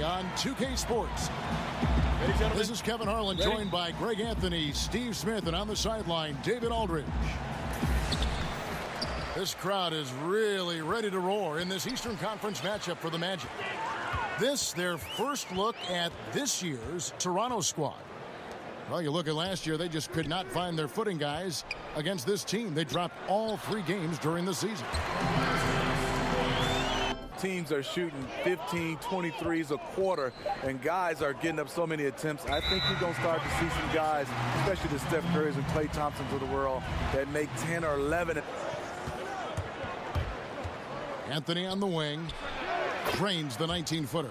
On 2K Sports. This is Kevin Harlan, joined by Greg Anthony, Steve Smith, and on the sideline, David Aldridge. This crowd is really ready to roar in this Eastern Conference matchup for the Magic. This, their first look at this year's Toronto squad. Well, you look at last year, they just could not find their footing, guys, against this team. They dropped all 3 games during the season. Teams are shooting 15, 23s a quarter, and guys are getting up so many attempts. I think you're going to start to see some guys, especially the Steph Currys and Klay Thompsons of the world, that make 10 or 11. Anthony on the wing, trains the 19-footer.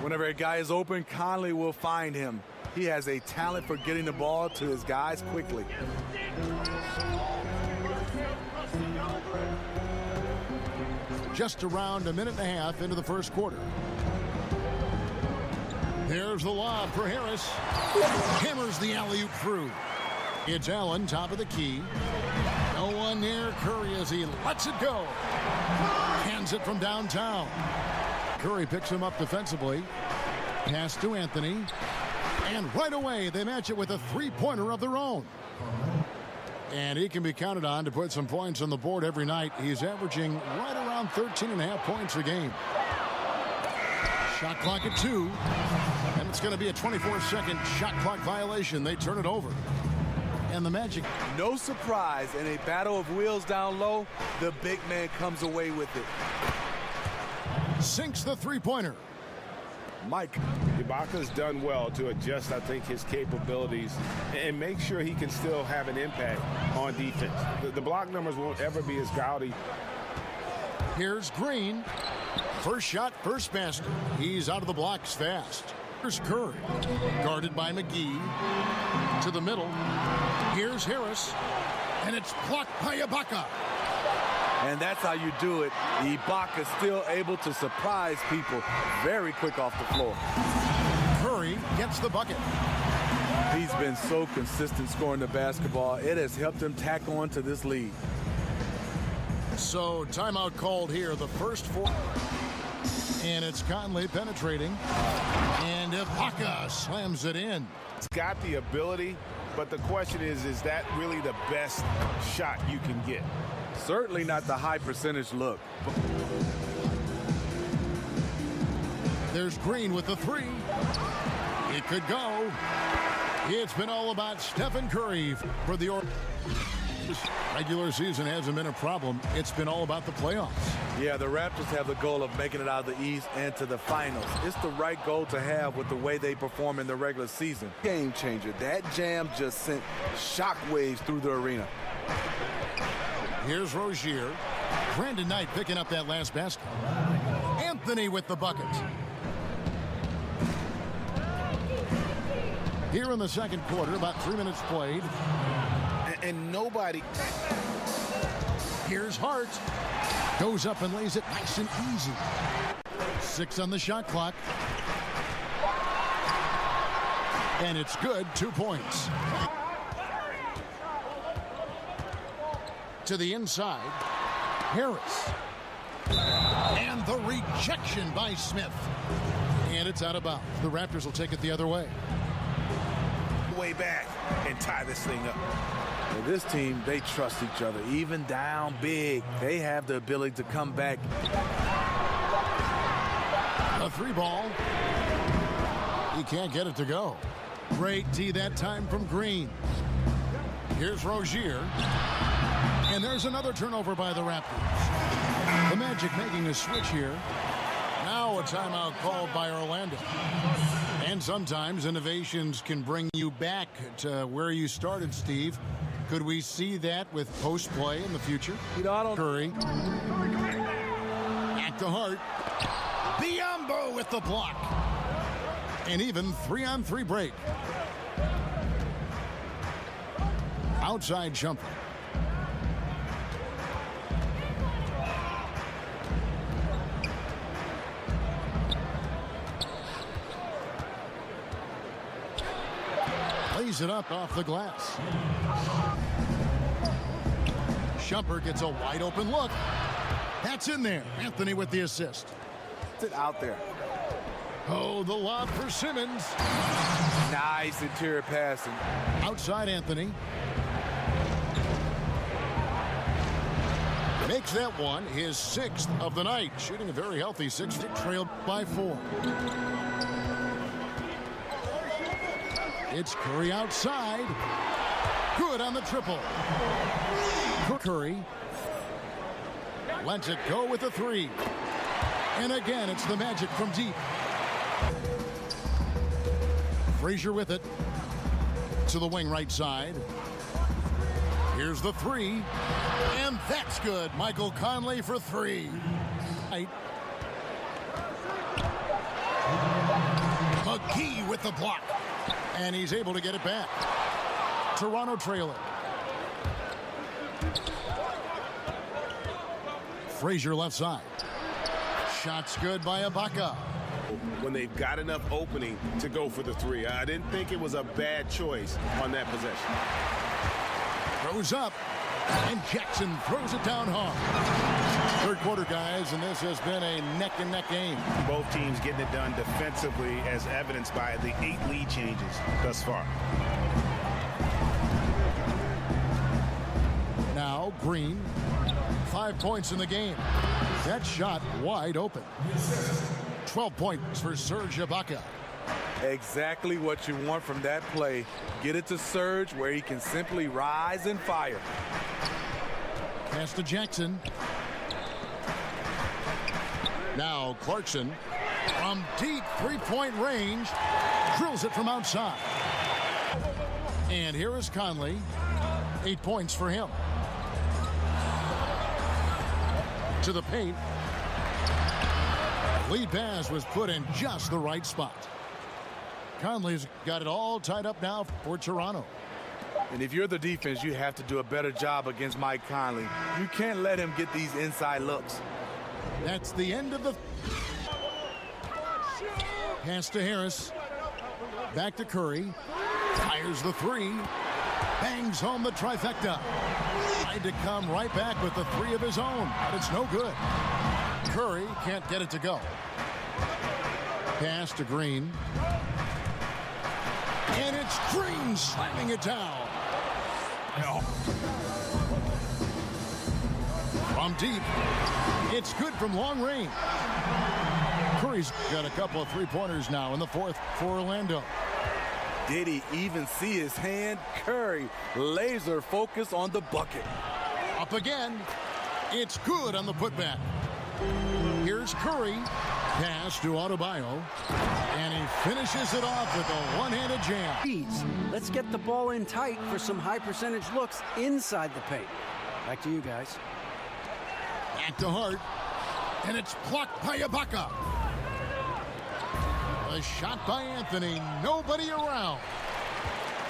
Whenever a guy is open, Conley will find him. He has a talent for getting the ball to his guys quickly. Just around a minute and a half into the first quarter. There's the lob for Harris. Hammers the alley-oop through. It's Allen, top of the key. No one near Curry as he lets it go. Hands it from downtown. Curry picks him up defensively. Pass to Anthony. And right away, they match it with a three-pointer of their own. And he can be counted on to put some points on the board every night. He's averaging right around 13.5 points a game. Shot clock at 2. And it's going to be a 24-second shot clock violation. They turn it over. And the Magic. No surprise, in a battle of wheels down low, the big man comes away with it. Sinks the three-pointer. Mike. Ibaka's done well to adjust, I think, his capabilities and make sure he can still have an impact on defense. The block numbers won't ever be as gaudy. Here's Green. First shot, first basket. He's out of the blocks fast. Here's Curry, guarded by McGee. To the middle. Here's Harris. And it's blocked by Ibaka. And that's how you do it. Ibaka still able to surprise people very quick off the floor. Curry gets the bucket. He's been so consistent scoring the basketball. It has helped him tack on to this lead. So timeout called here, the first 4. And it's Conley penetrating. And Ibaka slams it in. It's got the ability, but the question is that really the best shot you can get? Certainly not the high percentage look. There's Green with the 3. It could go. It's been all about Stephen Curry for the regular season hasn't been a problem. It's been all about the playoffs. Yeah, the Raptors have the goal of making it out of the East and to the finals. It's the right goal to have with the way they perform in the regular season. Game changer. That jam just sent shockwaves through the arena. Here's Rozier. Brandon Knight picking up that last basket. Anthony with the bucket. Here in the second quarter, about 3 minutes played. And nobody. Here's Hart. Goes up and lays it nice and easy. 6 on the shot clock. And it's good, 2 points. To the inside, Harris. And the rejection by Smith. And it's out of bounds. The Raptors will take it the other way. Way back and tie this thing up. Well, this team, they trust each other. Even down big, they have the ability to come back. A 3-ball. He can't get it to go. Great D that time from Green. Here's Rozier. And there's another turnover by the Raptors. The Magic making a switch here. Now a timeout called by Orlando. And sometimes innovations can bring you back to where you started, Steve. Could we see that with post play in the future? You know, I don't. Curry. Back to Hart. Biyombo with the block. And even 3-on-3 break. Outside jumper. Lays it up off the glass. Shumpert gets a wide open look. That's in there. Anthony with the assist. Sit out there. Oh, the lob for Simmons. Nice interior passing. Outside Anthony. Makes that one his 6th of the night. Shooting a very healthy 6, trailed by 4. It's Curry outside. Good on the triple. Curry lets it go with the 3. And again, it's the Magic from deep. Frazier with it to the wing right side. Here's the 3, and that's good. Michael Conley for 3. McGee with the block, and he's able to get it back. Toronto trailer. Frazier left side. Shots good by Ibaka. When they've got enough opening to go for the 3. I didn't think it was a bad choice on that possession. Throws up, and Jackson throws it down hard. Third quarter, guys, and this has been a neck-and-neck game. Both teams getting it done defensively, as evidenced by the 8 lead changes thus far. Now Green, 5 points in the game. That shot wide open. 12 points for Serge Ibaka. Exactly what you want from that play. Get it to Serge where he can simply rise and fire. Pass to Jackson. Now Clarkson from deep 3-point range drills it from outside. And here is Conley. 8 points for him. To the paint. Lead pass was put in just the right spot. Conley's got it all tied up now for Toronto. And if you're the defense, you have to do a better job against Mike Conley. You can't let him get these inside looks. That's the end of the... Pass to Harris. Back to Curry. Fires the 3. Bangs home the trifecta. Tried to come right back with the 3 of his own, but it's no good. Curry can't get it to go. Pass to Green. And it's Green slamming it down. From deep. It's good from long range. Curry's got a couple of 3-pointers now in the 4th for Orlando. Did he even see his hand? Curry, laser focus on the bucket. Up again. It's good on the putback. Here's Curry. Pass to Adebayo. And he finishes it off with a one-handed jam. Let's get the ball in tight for some high-percentage looks inside the paint. Back to you guys. Back to Hart. And it's blocked by Ibaka. A shot by Anthony. Nobody around.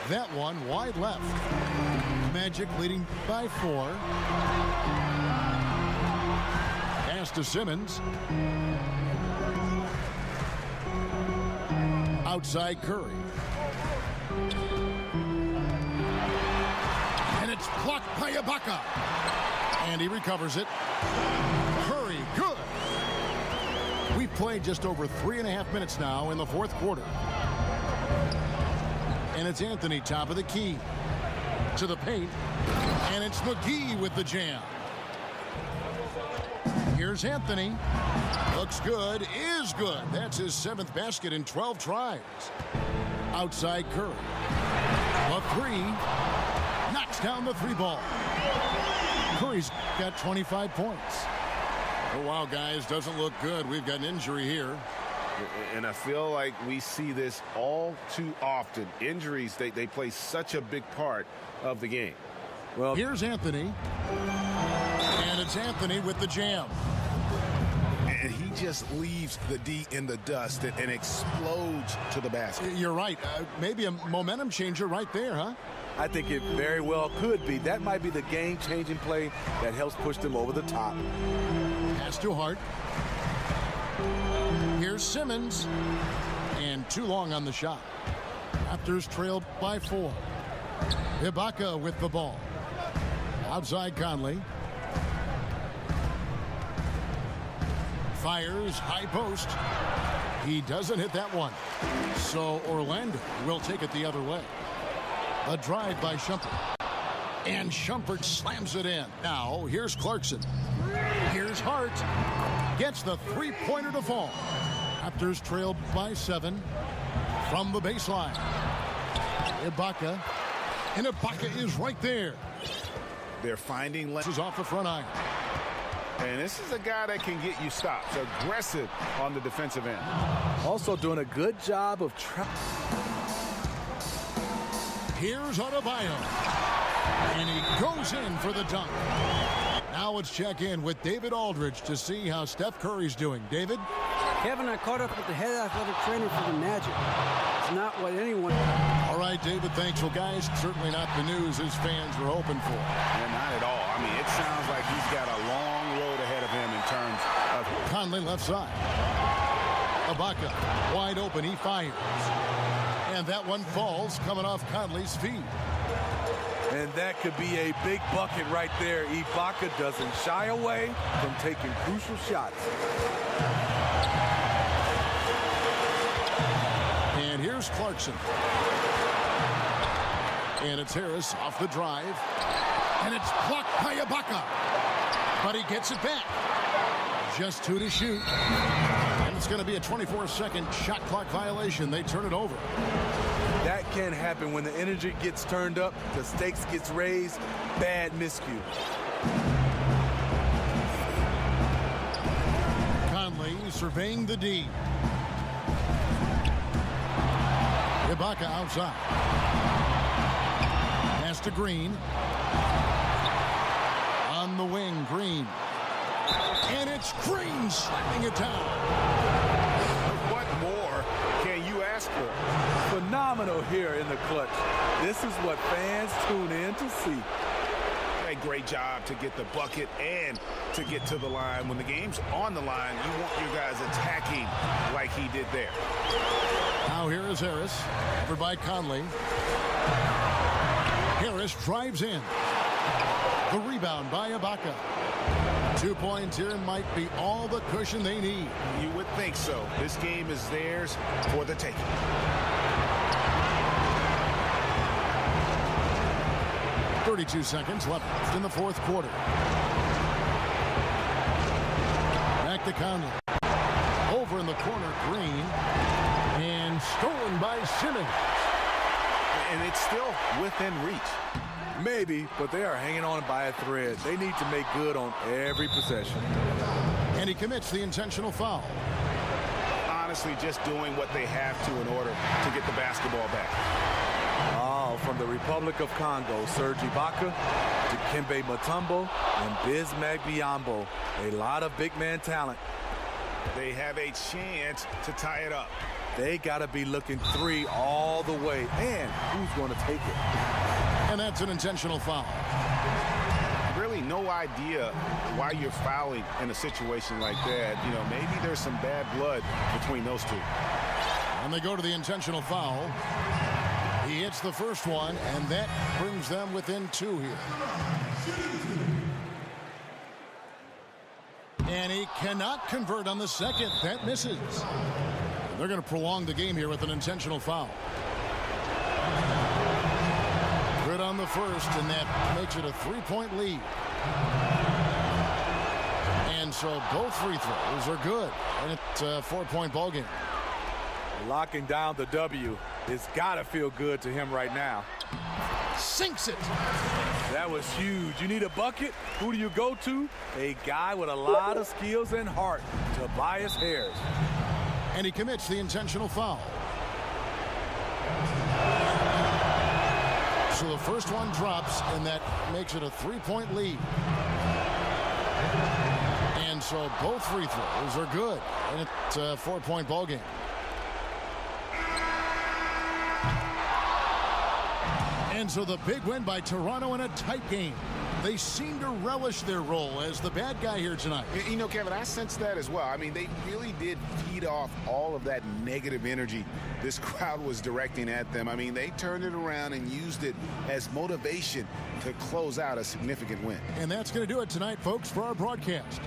That one wide left. Magic leading by 4. Pass to Simmons. Outside Curry. And it's blocked by Ibaka. And he recovers it. Curry, good. We've played just over 3.5 minutes now in the 4th quarter. And it's Anthony top of the key. To the paint. And it's McGee with the jam. Here's Anthony. Looks good, is good. That's his 7th basket in 12 tries. Outside Curry. A 3. Knocks down the 3 ball. Curry's got 25 points. Oh, wow, guys, doesn't look good. We've got an injury here. And I feel like we see this all too often. Injuries, they play such a big part of the game. Well, here's Anthony. And it's Anthony with the jam. And he just leaves the D in the dust and explodes to the basket. You're right. Maybe a momentum changer right there, huh? I think it very well could be. That might be the game-changing play that helps push them over the top. Pass to Hart. Here's Simmons. And too long on the shot. Raptors trailed by 4. Ibaka with the ball. Outside Conley. Fires high post. He doesn't hit that one. So Orlando will take it the other way. A drive by Shumpert. And Shumpert slams it in. Now, here's Clarkson. Here's Hart. Gets the three-pointer to fall. Raptors trailed by 7 from the baseline. Ibaka. And Ibaka is right there. They're finding This is off the front iron. and this is a guy that can get you stops. Aggressive on the defensive end. Also doing a good job of Here's Adebayo. And he goes in for the dunk. Now let's check in with David Aldridge to see how Steph Curry's doing. David? Kevin, I caught up with the head athletic trainer for the Magic. It's not what anyone... All right, David, thanks. Well, guys, certainly not the news his fans were hoping for. And not at all. I mean, it sounds like he's got a long road ahead of him in terms of... Conley left side. Ibaka wide open. He fires. And that one falls coming off Conley's feet. And that could be a big bucket right there. Ibaka doesn't shy away from taking crucial shots. And here's Clarkson. And it's Harris off the drive. And it's blocked by Ibaka. But he gets it back. Just 2 to shoot. And it's going to be a 24-second shot clock violation. They turn it over. That can happen when the energy gets turned up, the stakes gets raised. Bad miscue. Conley surveying the D. Ibaka outside. Pass to Green. On the wing, Green. And it's Green slapping it down. What more can you ask for? Phenomenal here in the clutch. This is what fans tune in to see. A great job to get the bucket and to get to the line. When the game's on the line, you want your guys attacking like he did there. Now here is Harris. Covered by Conley. Harris drives in. The rebound by Ibaka. 2 points here might be all the cushion they need. You would think so. This game is theirs for the taking. 32 seconds left in the fourth quarter. Back to Conley. Over in the corner, Green. And stolen by Simmons. And it's still within reach. Maybe, but they are hanging on by a thread. They need to make good on every possession. And he commits the intentional foul. Honestly, just doing what they have to in order to get the basketball back. Oh, from the Republic of Congo, Serge Ibaka, Dikembe Mutombo, and Bismack Biyombo. A lot of big man talent. They have a chance to tie it up. They got to be looking 3 all the way. And who's going to take it? And that's an intentional foul. Really no idea why you're fouling in a situation like that. You know, maybe there's some bad blood between those two. And they go to the intentional foul. He hits the first one, and that brings them within 2 here. And he cannot convert on the second. That misses. They're going to prolong the game here with an intentional foul. Good on the first, and that makes it a 3-point lead. And so both free throws are good. And it's a 4-point ball game. Locking down the W. It's got to feel good to him right now. Sinks it. That was huge. You need a bucket? Who do you go to? A guy with a lot of skills and heart, Tobias Harris. And he commits the intentional foul. So the first one drops, and that makes it a 3-point lead. And so both free throws are good. And it's a 4-point ball game. And so the big win by Toronto in a tight game. They seem to relish their role as the bad guy here tonight. You know, Kevin, I sense that as well. I mean, they really did feed off all of that negative energy this crowd was directing at them. I mean, they turned it around and used it as motivation to close out a significant win. And that's going to do it tonight, folks, for our broadcast.